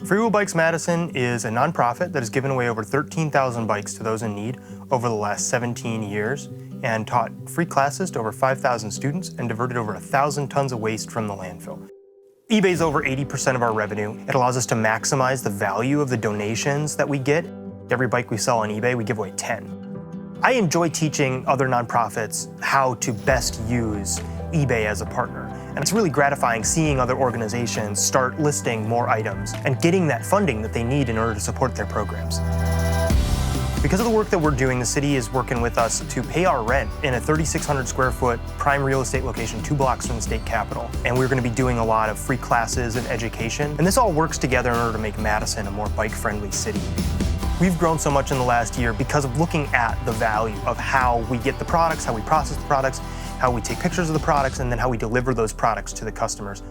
Free Wheel Bikes Madison is a nonprofit that has given away over 13,000 bikes to those in need over the last 17 years and taught free classes to over 5,000 students and diverted over 1,000 tons of waste from the landfill. eBay is over 80% of our revenue. It allows us to maximize the value of the donations that we get. Every bike we sell on eBay, we give away 10. I enjoy teaching other nonprofits how to best use eBay as a partner. And it's really gratifying seeing other organizations start listing more items and getting that funding that they need in order to support their programs. Because of the work that we're doing, the city is working with us to pay our rent in a 3,600 square foot prime real estate location 2 blocks from the state capitol. And we're going to be doing a lot of free classes and education. And this all works together in order to make Madison a more bike-friendly city. We've grown so much in the last year because of looking at the value of how we get the products, how we process the products, how we take pictures of the products, and then how we deliver those products to the customers.